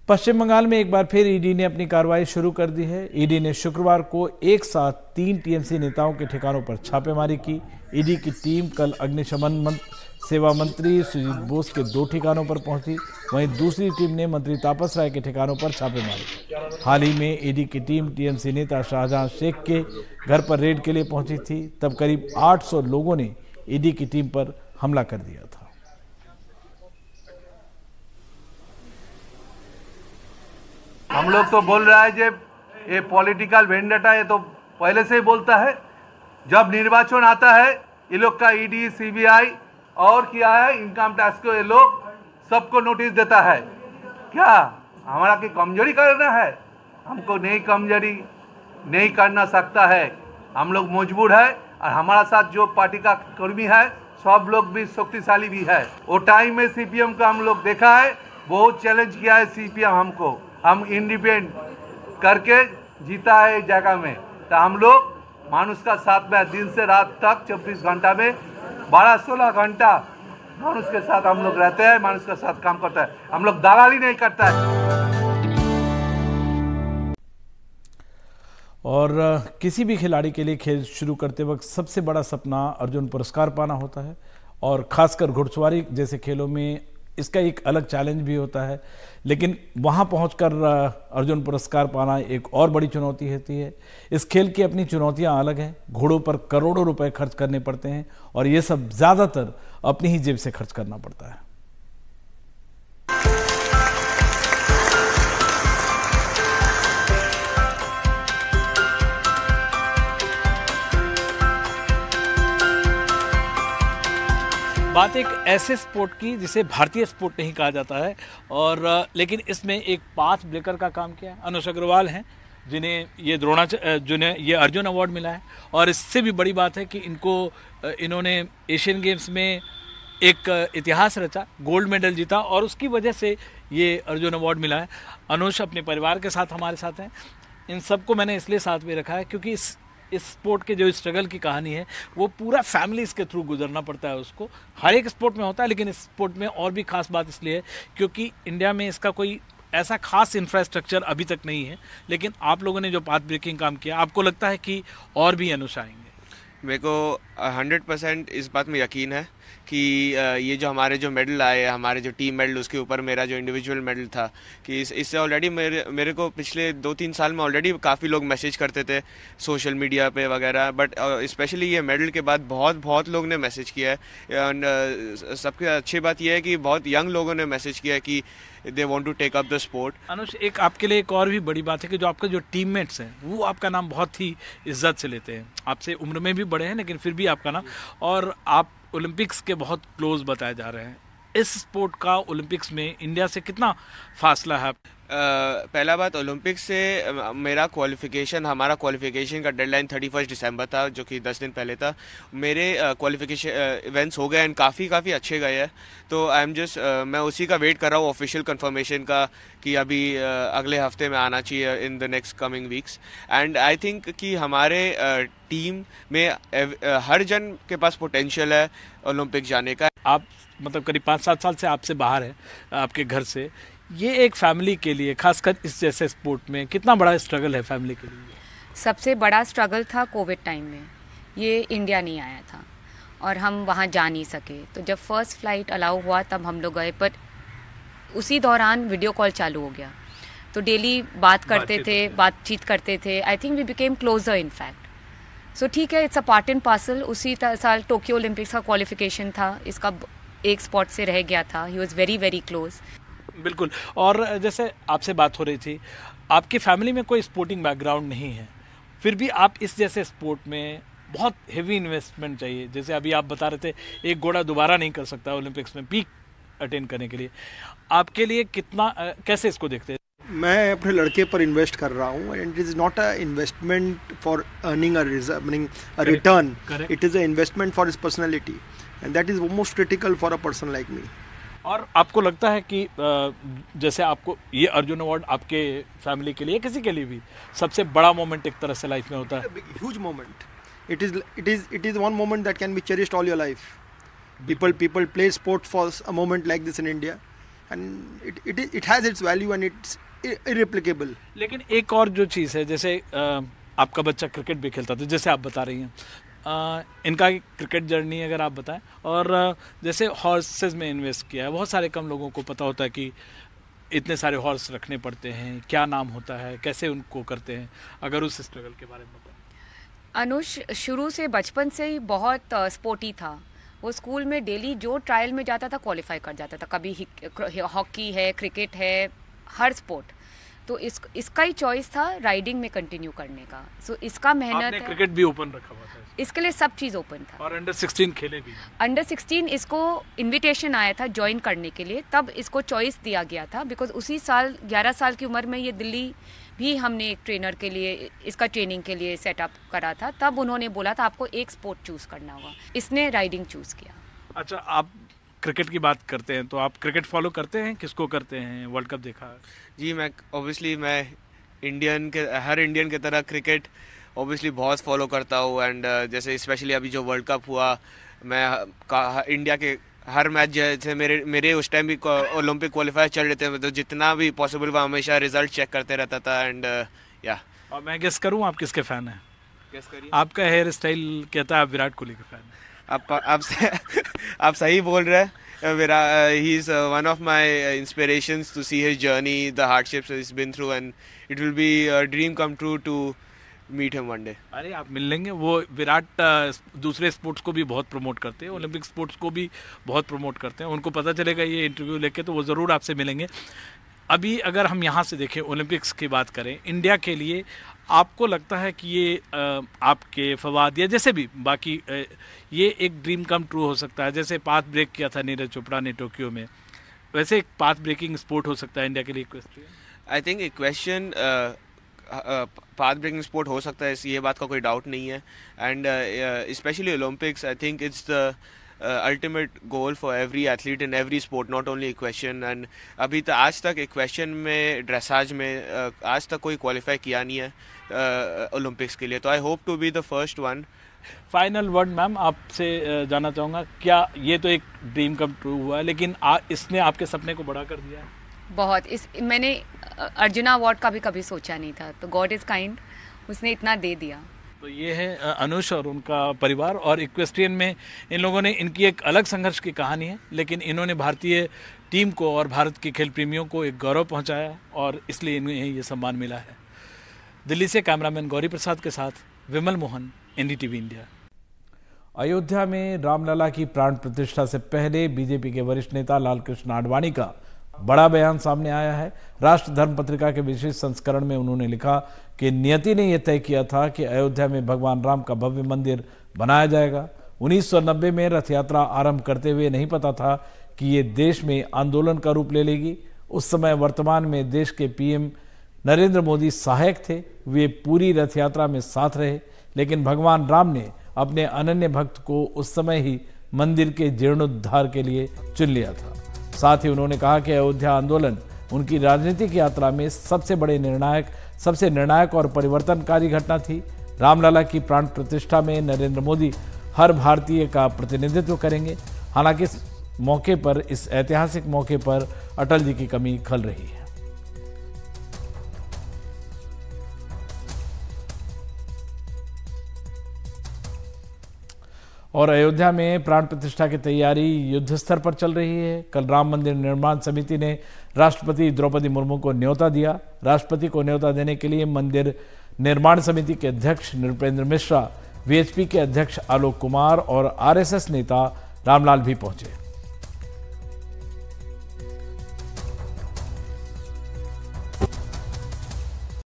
पश्चिम बंगाल में एक बार फिर ईडी ने अपनी कार्रवाई शुरू कर दी है। ईडी ने शुक्रवार को एक साथ 3 टीएमसी नेताओं के ठिकानों पर छापेमारी की। ईडी की टीम कल अग्निशमन सेवा मंत्री सुजीत बोस के 2 ठिकानों पर पहुंची। वहीं दूसरी टीम ने मंत्री तापस राय के ठिकानों पर छापे मारे। हाल ही में ईडी की टीम टीएमसी नेता शाहजहां शेख के घर पर रेड के लिए पहुंची थी। तब करीब 800 लोगों ने ईडी की टीम पर हमला कर दिया था। हम लोग तो बोल रहा है जब ये पॉलिटिकल वेंडेटा, ये तो पहले से ही बोलता है। जब निर्वाचन आता है ये लोग का ईडी सीबीआई और क्या है इनकम टैक्स को ये लोग सबको नोटिस देता है। क्या हमारा की कमजोरी करना है? हमको नहीं कमजोरी नहीं करना सकता है। हम लोग मजबूर है और हमारा साथ जो पार्टी का कर्मी है सब लोग भी शक्तिशाली भी है। वो टाइम में सीपीएम का हम लोग देखा है, बहुत चैलेंज किया है सीपीएम हमको। हम इंडिपेंडेंट करके जीता है इस जगह में। तो हम लोग मानुष का साथ में दिन से रात तक 24 घंटा में 12-16 घंटा मानुष के साथ हम लोग रहते हैं, मानुष के साथ काम करता है। हम लोग दलाली नहीं करता है। और किसी भी खिलाड़ी के लिए खेल शुरू करते वक्त सबसे बड़ा सपना अर्जुन पुरस्कार पाना होता है। और खासकर घुड़सवारी जैसे खेलों में इसका एक अलग चैलेंज भी होता है। लेकिन वहां पहुंचकर अर्जुन पुरस्कार पाना एक और बड़ी चुनौती होती है। इस खेल की अपनी चुनौतियां अलग हैं। घोड़ों पर करोड़ों रुपए खर्च करने पड़ते हैं और ये सब ज्यादातर अपनी ही जेब से खर्च करना पड़ता है। बात एक ऐसे स्पोर्ट की जिसे भारतीय स्पोर्ट नहीं कहा जाता है और लेकिन इसमें एक पाथ ब्रेकर का काम किया। अनुष अग्रवाल हैं जिन्हें ये अर्जुन अवार्ड मिला है। और इससे भी बड़ी बात है कि इन्होंने एशियन गेम्स में एक इतिहास रचा, गोल्ड मेडल जीता और उसकी वजह से ये अर्जुन अवार्ड मिला है। अनुष अपने परिवार के साथ हमारे साथ हैं। इन सबको मैंने इसलिए साथ में रखा है क्योंकि इस स्पोर्ट के जो स्ट्रगल की कहानी है वो पूरा फैमिलीज के थ्रू गुजरना पड़ता है उसको। हर एक स्पोर्ट में होता है लेकिन इस स्पोर्ट में और भी खास बात इसलिए है क्योंकि इंडिया में इसका कोई ऐसा खास इंफ्रास्ट्रक्चर अभी तक नहीं है। लेकिन आप लोगों ने जो पाथ ब्रेकिंग काम किया, आपको लगता है कि और भी अनुष आएंगे? मेरे को 100% इस बात में यकीन है कि ये जो हमारे जो मेडल आए, हमारे जो टीम मेडल, उसके ऊपर मेरा जो इंडिविजुअल मेडल था कि इससे ऑलरेडी मेरे को पिछले 2-3 साल में ऑलरेडी काफ़ी लोग मैसेज करते थे सोशल मीडिया पे वगैरह। बट स्पेशली ये मेडल के बाद बहुत लोग ने मैसेज किया है। सबसे अच्छी बात यह है कि बहुत यंग लोगों ने मैसेज किया है कि they want to take up the sport. Anush, एक आपके लिए एक और भी बड़ी बात है कि जो आपके जो टीममेट्स हैं वो आपका नाम बहुत ही इज्जत से लेते हैं। आपसे उम्र में भी बड़े हैं लेकिन फिर भी आपका नाम, और आप ओलंपिक्स के बहुत क्लोज बताए जा रहे हैं। इस स्पोर्ट का ओलंपिक्स में इंडिया से कितना फासला है? पहला बात, ओलंपिक्स से हमारा क्वालिफिकेशन का डेडलाइन 31 दिसंबर था, जो कि 10 दिन पहले था। मेरे क्वालिफिकेशन इवेंट्स हो गए एंड काफ़ी अच्छे गए हैं। तो मैं उसी का वेट कर रहा हूँ ऑफिशियल कंफर्मेशन का कि अभी अगले हफ्ते में आना चाहिए in the next coming weeks. And I think कि हमारे टीम में हर जन के पास पोटेंशियल है ओलंपिक जाने का। आप मतलब करीब 5-7 साल से आपसे बाहर है आपके घर से। ये एक फैमिली के लिए, खासकर इस जैसे स्पोर्ट में, कितना बड़ा स्ट्रगल है फैमिली के लिए? सबसे बड़ा स्ट्रगल था कोविड टाइम में। ये इंडिया नहीं आया था और हम वहाँ जा नहीं सके। तो जब फर्स्ट फ्लाइट अलाउ हुआ तब हम लोग गए, पर उसी दौरान वीडियो कॉल चालू हो गया। तो डेली बातचीत करते थे। I think we became closer in fact. So ठीक है, it's a part and parcel. उसी साल टोक्यो ओलंपिक्स का क्वालिफिकेशन था, इसका एक स्पॉट से रह गया था। He was very close. बिल्कुल। और जैसे आपसे बात हो रही थी, आपकी फैमिली में कोई स्पोर्टिंग बैकग्राउंड नहीं है, फिर भी आप इस जैसे स्पोर्ट में बहुत हेवी इन्वेस्टमेंट चाहिए। जैसे अभी आप बता रहे थे, एक घोड़ा दोबारा नहीं कर सकता ओलंपिक्स में पीक अटेंड करने के लिए। आपके लिए कितना, कैसे इसको देखते हैं? मैं अपने लड़के पर इन्वेस्ट कर रहा हूँ and it is not a investment for earning a return, it is a investment for his personality and that is most critical for a person like me. और आपको लगता है कि जैसे आपको ये अर्जुन अवार्ड आपके फैमिली के लिए, किसी के लिए भी सबसे बड़ा मोमेंट एक तरह से लाइफ में होता है? Huge moment. It is one moment that can be cherished all your life. People play sport for a moment like this in India, and it has its value and it's irreplicable. लेकिन एक और जो चीज़ है, जैसे आपका बच्चा cricket भी खेलता था जैसे आप बता रही हैं, इनका क्रिकेट जर्नी अगर आप बताएं, और जैसे हॉर्सेस में इन्वेस्ट किया है, बहुत सारे कम लोगों को पता होता है कि इतने सारे हॉर्स रखने पड़ते हैं, क्या नाम होता है, कैसे उनको करते हैं, अगर उस स्ट्रगल के बारे में बताएं। अनुष शुरू से बचपन से ही बहुत स्पोर्टी था। वो स्कूल में डेली जो ट्रायल में जाता था क्वालिफाई कर जाता था। कभी हॉकी है, क्रिकेट है, हर स्पोर्ट। तो इसका ही चॉइस था राइडिंग में कंटिन्यू करने का। सो इसका मेहनत आपने क्रिकेट भी ओपन रखा हुआ था? इसके लिए सब चीज़ ओपन था। और अंडर 16 खेले भी? अंडर 16 इसको इनविटेशन आया था ज्वाइन करने के लिए, तब इसको चॉइस दिया गया था। बिकॉज उसी साल 11 साल की उम्र में ये दिल्ली भी हमने एक ट्रेनर के लिए इसका ट्रेनिंग के लिए सेटअप करा था। तब उन्होंने बोला था आपको एक स्पोर्ट चूज़ करना होगा। इसने राइडिंग चूज़ किया। अच्छा, आप क्रिकेट की बात करते हैं तो आप क्रिकेट फॉलो करते हैं? किसको करते हैं? वर्ल्ड कप देखा? जी, मैं हर इंडियन के तरह क्रिकेट ऑब्वियसली बहुत फॉलो करता हूँ। एंड जैसे स्पेशली अभी जो वर्ल्ड कप हुआ, मैं इंडिया के हर मैच जैसे मेरे उस टाइम भी ओलंपिक क्वालिफायर चल रहे थे, तो जितना भी पॉसिबल हुआ हमेशा रिजल्ट चेक करते रहता था। एंड या और मैं गेस करूँ आप किसके फैन हैं? गेस करिए। आपका हेयर स्टाइल कहता है आप विराट कोहली के फैन हैं। आप सही बोल रहे हैं। He is one of my inspirations to see his journey, the hardships he's been through, and it will be a dream come true to meet him one day. अरे आप मिल लेंगे। वो विराट दूसरे स्पोर्ट्स को भी बहुत प्रमोट करते हैं, ओलंपिक स्पोर्ट्स को भी बहुत प्रमोट करते हैं। उनको पता चलेगा ये इंटरव्यू लेके तो वो ज़रूर आपसे मिलेंगे। अभी अगर हम यहाँ से देखें, ओलंपिक्स की बात करें इंडिया के लिए, आपको लगता है कि ये आपके फवाद या जैसे भी बाकी ये एक ड्रीम कम ट्रू हो सकता है? जैसे पाथ ब्रेक किया था नीरज चोपड़ा ने टोक्यो में, वैसे एक पाथ ब्रेकिंग स्पोर्ट हो सकता है इंडिया के लिए equestrian? I think equestrian path breaking sport हो सकता है, ये बात का कोई डाउट नहीं है। And specially Olympics, I think it's the ultimate goal for every athlete in every sport, not only equestrian. And अभी तक आज तक equestrian में, ड्रेसाज में आज तक कोई क्वालिफाई किया नहीं है ओलंपिक्स के लिए। तो I hope to be the first one. Final word ma'am आपसे जानना चाहूँगा, क्या ये तो एक ड्रीम कम ट्रू हुआ है, लेकिन इसने आपके सपने को बड़ा कर दिया है? बहुत। मैंने अर्जुना अवार्ड का भी कभी सोचा नहीं था, तो गॉड इज़ काइंड, उसने इतना दे दिया। तो ये है अनुष और उनका परिवार। और इक्वेस्ट्रियन में इन लोगों ने, इनकी एक अलग संघर्ष की कहानी है, लेकिन इन्होंने भारतीय टीम को और भारत के खेल प्रेमियों को एक गौरव पहुंचाया और इसलिए इन्हें ये सम्मान मिला है। दिल्ली से कैमरामैन गौरी प्रसाद के साथ विमल मोहन, एनडीटीवी इंडिया। अयोध्या में रामलला की प्राण प्रतिष्ठा से पहले बीजेपी के वरिष्ठ नेता लालकृष्ण आडवाणी का बड़ा बयान सामने आया है। राष्ट्र धर्म पत्रिका के विशेष संस्करण में उन्होंने लिखा कि नियति ने यह तय किया था कि अयोध्या में भगवान राम का भव्य मंदिर बनाया जाएगा। 1990 में रथ यात्रा आरंभ करते हुए नहीं पता था कि ये देश में आंदोलन का रूप ले लेगी। उस समय वर्तमान में देश के पीएम नरेंद्र मोदी सहायक थे, वे पूरी रथ यात्रा में साथ रहे, लेकिन भगवान राम ने अपने अनन्य भक्त को उस समय ही मंदिर के जीर्णोद्धार के लिए चुन लिया था। साथ ही उन्होंने कहा कि अयोध्या आंदोलन उनकी राजनीतिक यात्रा में सबसे निर्णायक और परिवर्तनकारी घटना थी। रामलला की प्राण प्रतिष्ठा में नरेंद्र मोदी हर भारतीय का प्रतिनिधित्व करेंगे। हालांकि इस ऐतिहासिक मौके पर अटल जी की कमी खल रही है। और अयोध्या में प्राण प्रतिष्ठा की तैयारी युद्ध स्तर पर चल रही है। कल राम मंदिर निर्माण समिति ने राष्ट्रपति द्रौपदी मुर्मू को न्योता दिया। राष्ट्रपति को न्योता देने के लिए मंदिर निर्माण समिति के अध्यक्ष नृपेंद्र मिश्रा, वीएचपी के अध्यक्ष आलोक कुमार और आरएसएस नेता रामलाल भी पहुंचे।